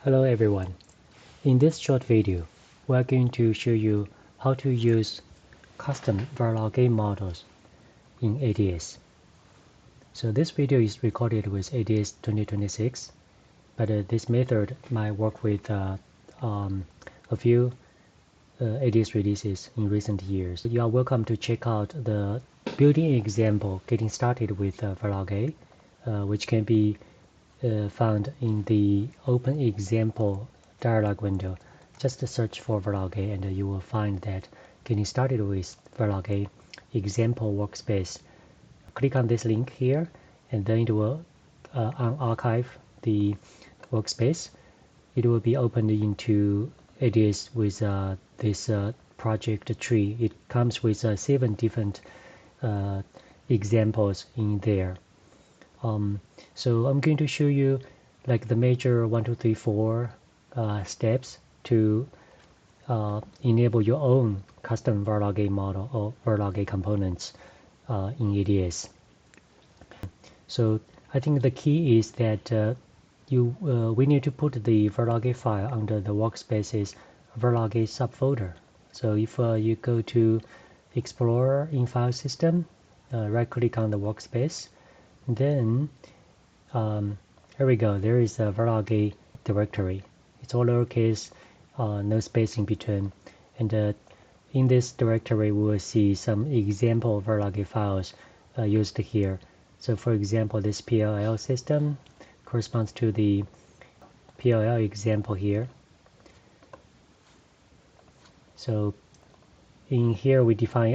Hello everyone. In this short video, we are going to show you how to use custom Verilog-A models in ADS. So this video is recorded with ADS 2026, but this method might work with a few ADS releases in recent years. You are welcome to check out the building example getting started with Verilog-A, which can be found in the Open Example dialog window. Just search for Verilog-A and you will find that getting started with Verilog-A example workspace. Click on this link here and then it will unarchive the workspace. It will be opened into ADS with this project tree. It comes with 7 different examples in there. So I'm going to show you like the major 1, 2, 3, 4 steps to enable your own custom Verilog-A model or Verilog-A components in ADS. So I think the key is that we need to put the Verilog-A file under the workspace's Verilog-A subfolder. So if you go to Explorer in File System, right click on the workspace, then here we go, there is a Verilog-A directory. It's all lowercase, no space in between, and in this directory we will see some example Verilog-A files used here. So for example, this PLL system corresponds to the PLL example here. So in here we define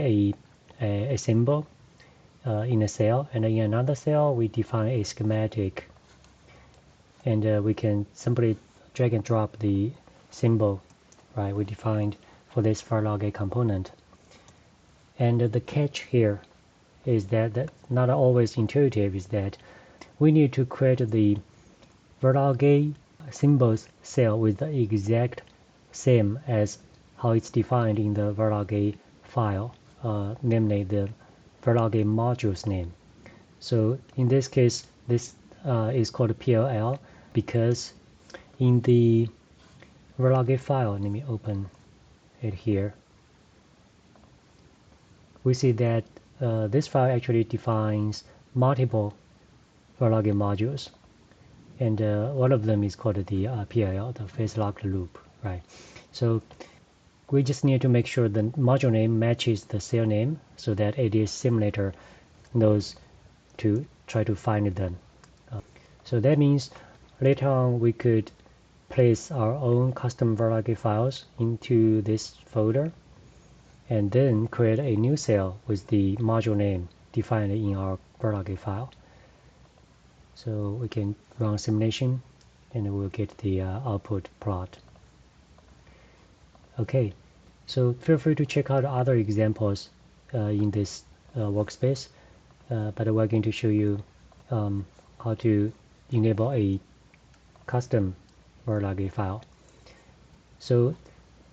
a symbol in a cell, and in another cell we define a schematic, and we can simply drag and drop the symbol, right, we defined for this Verilog-A component. And the catch here is that not always intuitive, is that we need to create the Verilog-A symbols cell with the exact same as how it's defined in the Verilog-A file, namely the Verilog-A module's name. So in this case, this is called PLL because in the Verilog-A file, let me open it here, we see that this file actually defines multiple Verilog-A modules, and one of them is called the PLL, the phase locked loop, right? So we just need to make sure the module name matches the cell name so that ADS simulator knows to try to find them. So that means later on we could place our own custom Verilog-A files into this folder and then create a new cell with the module name defined in our Verilog-A file. So we can run simulation and we'll get the output plot. Okay, so feel free to check out other examples in this workspace, but we're going to show you how to enable a custom Verilog-A file. So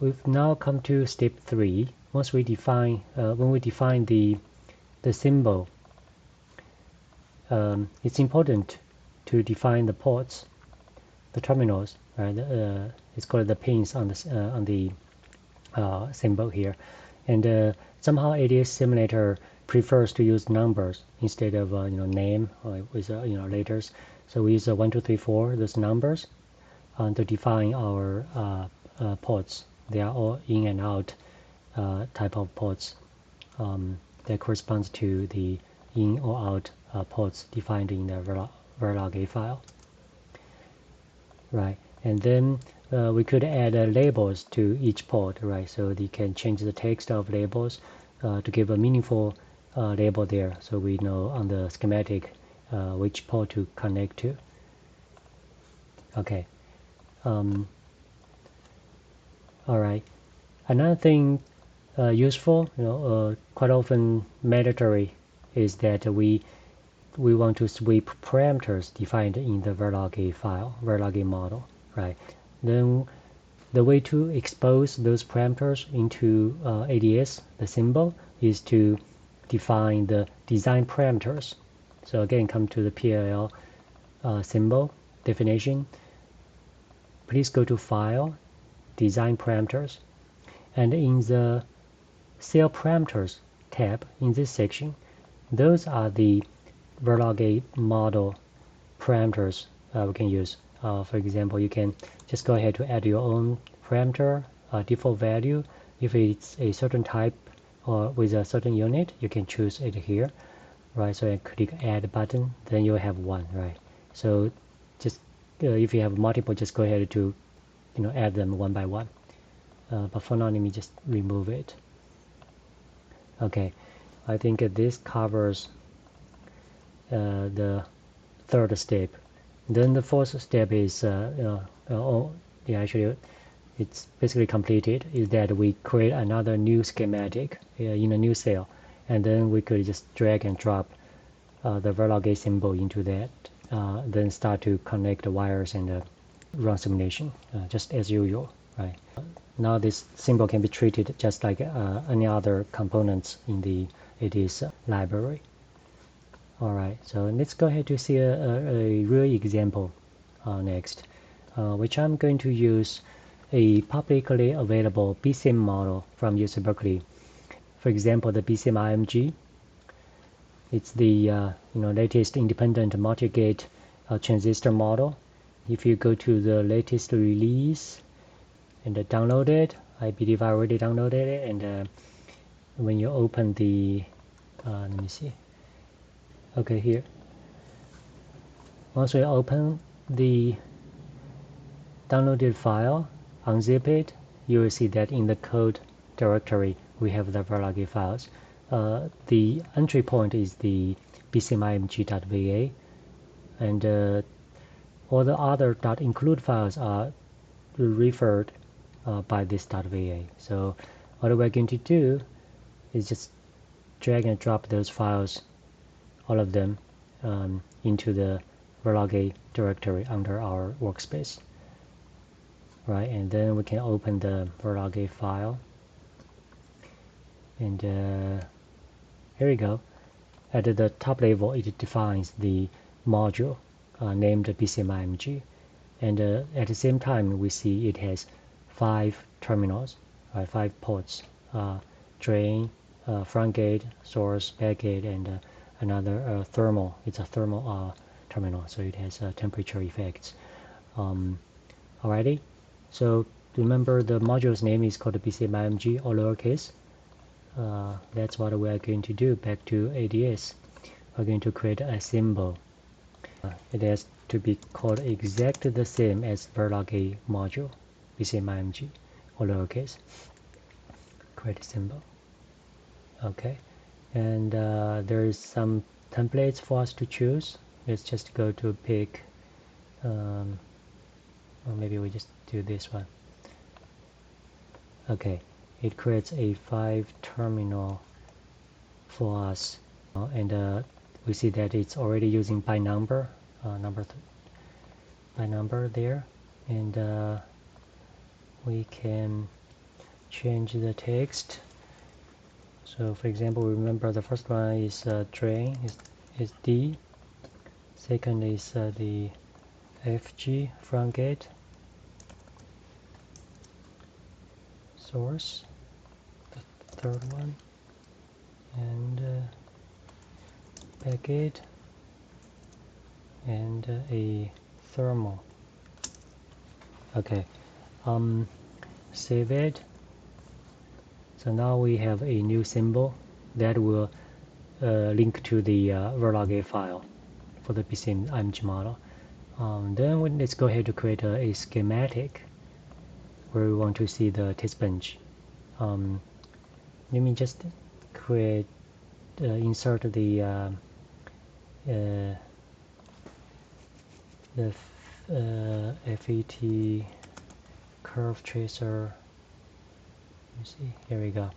we've now come to step 3. Once we define, when we define the symbol, it's important to define the ports, the terminals, right? It's called the pins on the symbol here, and somehow ADS simulator prefers to use numbers instead of name or with letters. So we use 1, 2, 3, 4 those numbers to define our ports. They are all in and out type of ports that corresponds to the in or out ports defined in the Verilog-A file, right? And then we could add labels to each port, right? So you can change the text of labels to give a meaningful label there, so we know on the schematic which port to connect to. Okay. All right. Another thing useful, quite often mandatory, is that we want to sweep parameters defined in the Verilog-A file, Verilog-A model, right? Then the way to expose those parameters into ADS, the symbol, is to define the design parameters. So again, come to the PLL symbol definition. please go to File, Design Parameters, and in the Cell Parameters tab in this section, those are the Verilog-A model parameters we can use. For example, you can just go ahead to add your own parameter, default value. If it's a certain type or with a certain unit, you can choose it here, right? So I click Add button, then you'll have one, right? So just if you have multiple, just go ahead to add them one by one. But for now, let me just remove it. Okay, I think this covers the third step. Then the fourth step is actually it's basically completed, is that we create another new schematic in a new cell, and then we could just drag and drop the Verilog-A symbol into that, then start to connect the wires and run simulation just as usual, right? Now this symbol can be treated just like any other components in the ADS library. Alright, so let's go ahead to see a real example next, which I'm going to use a publicly available BCM model from UC Berkeley. For example, the BCM IMG. It's the latest independent multi-gate transistor model. If you go to the latest release and download it, I believe I already downloaded it, and when you open the let me see. Okay, here. Once we open the downloaded file, unzip it, you will see that in the code directory we have the Verilog-A files. The entry point is the bcmimg.va, and all the other .include files are referred by this .va. So what we're going to do is just drag and drop those files, all of them, into the Verilog-A directory under our workspace. Right, and then we can open the Verilog-A file, and here we go. At the top level, it defines the module named BCMIMG, and at the same time, we see it has 5 terminals, right, 5 ports: drain, front gate, source, back gate, and another thermal. It's a thermal terminal, so it has temperature effects. Alrighty, so remember the module's name is called BCMIMG, all lowercase. That's what we are going to do. Back to ADS, we're going to create a symbol. It has to be called exactly the same as Verilog-A module, BCMIMG, all lowercase. Create a symbol. Okay, and there is some templates for us to choose. Let's just go to pick, or maybe we just do this one. Okay, it creates a 5 terminal for us, and we see that it's already using by number, by number there, and we can change the text. So for example, remember the first one is drain is D, second is the FG, front gate, source, the third one, and back gate, and a thermal. Okay, save it. So now we have a new symbol that will link to the Verilog-A file for the BCMIMG model. Then let's go ahead to create a schematic where we want to see the test bench. Let me just create, insert the FET curve tracer. You see, here we go,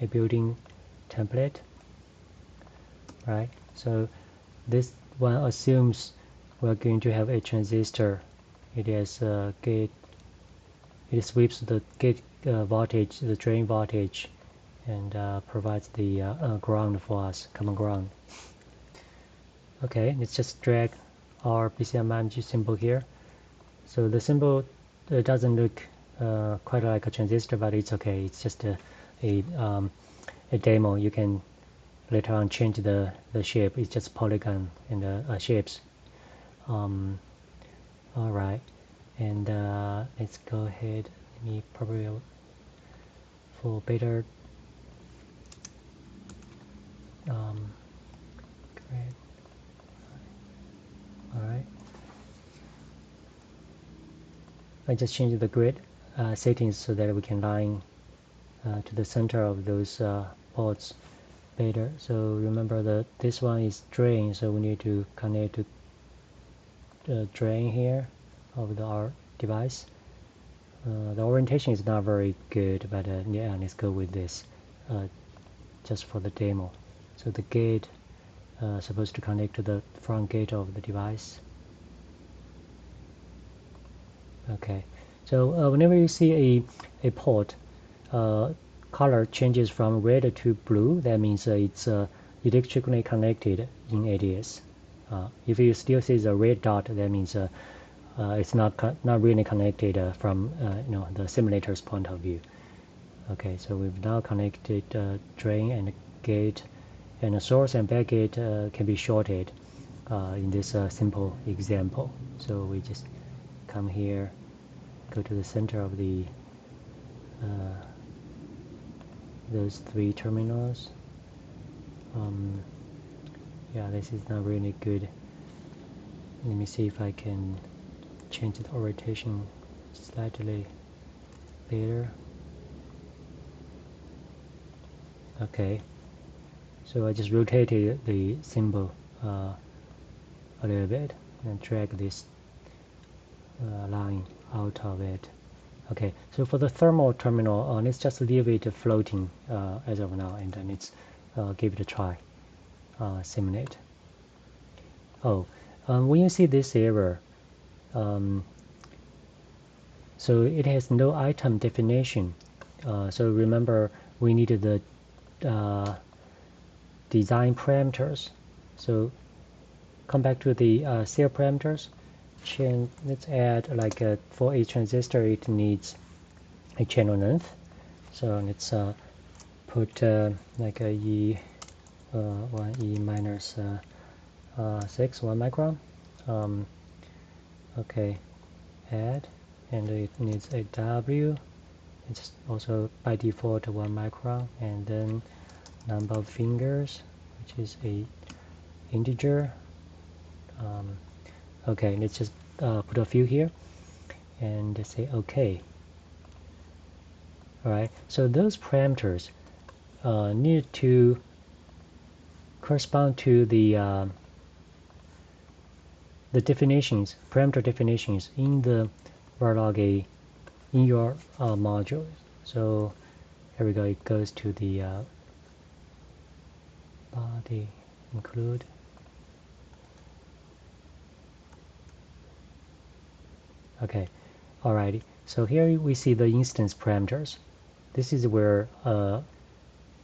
a building template, right? So this one assumes we're going to have a transistor. It has a gate, it sweeps the gate voltage, the drain voltage, and provides the ground for us, common ground. Okay, let's just drag our BCMIMG symbol here. So the symbol it doesn't look quite like a transistor, but it's okay. It's just a demo. You can later on change the shape. It's just polygon and the shapes. All right, and let's go ahead. Let me probably for better great. All right, I just changed the grid settings so that we can line to the center of those ports better. So remember that this one is drain, so we need to connect to the drain here of our device. The orientation is not very good, but yeah, let's go with this just for the demo. So the gate supposed to connect to the front gate of the device. Okay, so whenever you see a port color changes from red to blue, that means it's electrically connected in ADS. If you still see the red dot, that means it's not really connected from the simulator's point of view. Okay, so we've now connected drain and gate, and the source and back gate can be shorted in this simple example. So we just come here, go to the center of the those three terminals. Yeah, this is not really good. Let me see if I can change the orientation slightly better. Okay, so I just rotated the symbol a little bit and drag this line out of it. Okay, so for the thermal terminal, let's just leave it floating as of now, and then let's give it a try. Simulate. Oh, when you see this error, so it has no item definition. So remember, we needed the design parameters. So come back to the cell parameters. Let's add like for a transistor, it needs a channel length. So let's put like a one E minus 6, 1 micron. Okay, add, and it needs a W. It's also by default 1 micron, and then number of fingers, which is a integer. Okay, let's just put a few here and say OK. Alright, so those parameters need to correspond to the definitions, parameter definitions in the Verilog-A in your module. So here we go, it goes to the body include. Okay, alrighty. So here we see the instance parameters. This is where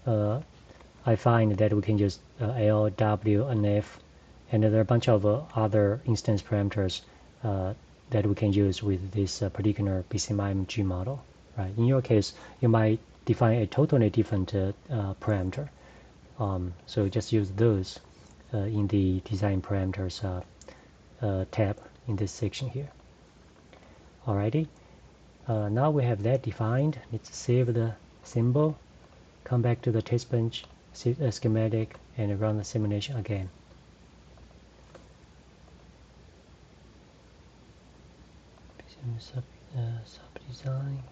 I find that we can use L, W, and F, and there are a bunch of other instance parameters that we can use with this particular BCMIMG model. Right? In your case, you might define a totally different parameter. So just use those in the design parameters tab in this section here. Alrighty, now we have that defined. Let's save the symbol, come back to the test bench schematic, and run the simulation again. Sub-design.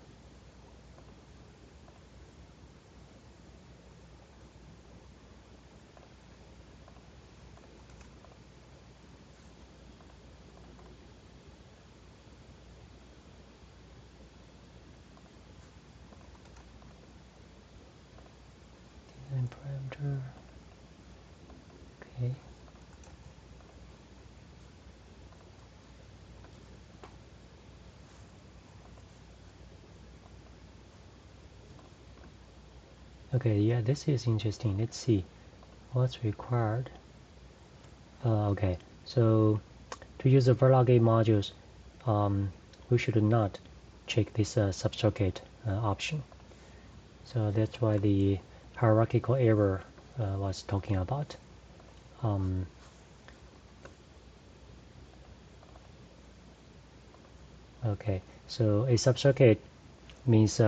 Design parameter. Okay. Okay, yeah, this is interesting. Let's see what's required. Okay, so to use the Verilog-A modules, we should not check this subcircuit option. So that's why the hierarchical error was talking about. Okay, so a subcircuit means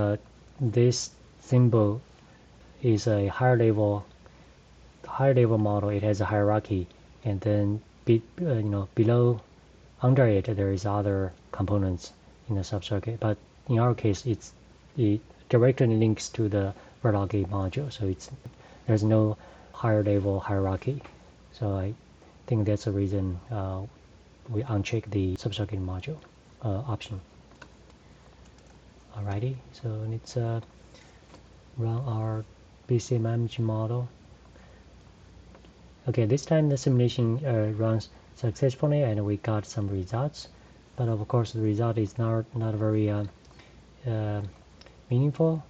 this symbol is a higher level model. It has a hierarchy, and then below, under it, there is other components in the subcircuit. But in our case, it directly links to the Verilog-A module, so there's no higher level hierarchy. So I think that's the reason we uncheck the subcircuit module option. Alrighty, so let's run our BCM image model. Okay, this time the simulation runs successfully and we got some results, but of course the result is not very meaningful.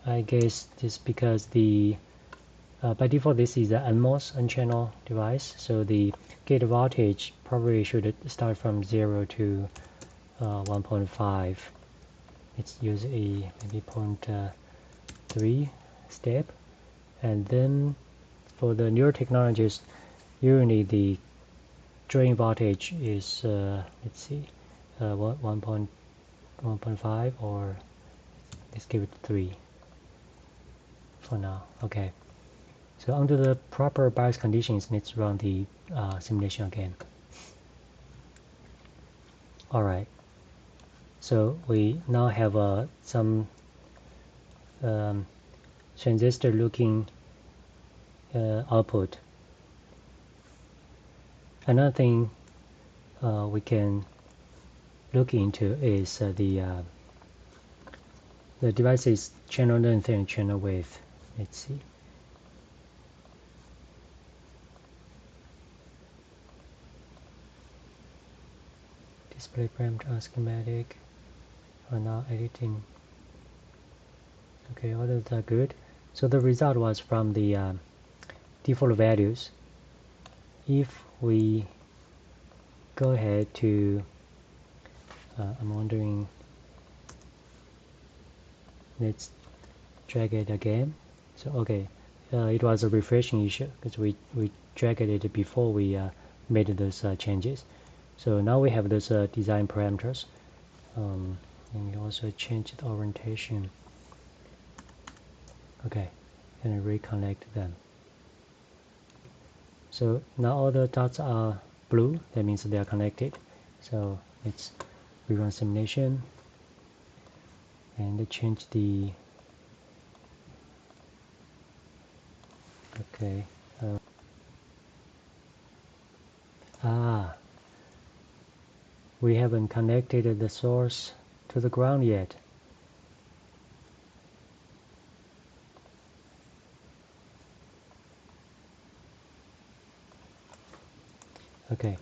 I guess just because the by default this is an NMOS N-channel device, so the gate voltage probably should start from 0 to 1.5. Let's use a maybe 0.3 step, and then for the newer technologies, usually the drain voltage is let's see, 1.5, or let's give it 3 for now. Okay, so under the proper bias conditions, let's run the simulation again. Alright, so we now have some transistor looking output. Another thing we can look into is the device's channel length and channel width. Let's see. Display parameter schematic. We're now editing. Okay, all of that good. So the result was from the default values. If we go ahead to, I'm wondering, let's drag it again. So okay, it was a refreshing issue because we dragged it before we made those changes. So now we have those design parameters, and we also changed the orientation. Okay, and reconnect them. So now all the dots are blue, that means they are connected. So let's rerun simulation and change the, okay, we haven't connected the source to the ground yet. Okay,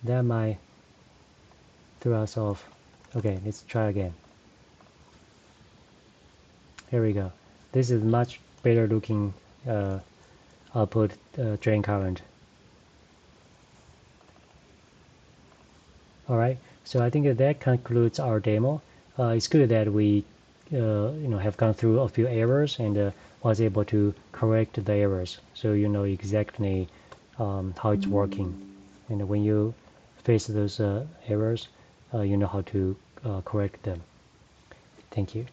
that might throw us off. Okay, let's try again. Here we go. This is much better looking output drain current. Alright, so I think that concludes our demo. It's good that we have gone through a few errors and was able to correct the errors, so you know exactly how it's working. And when you face those errors, you know how to correct them. Thank you.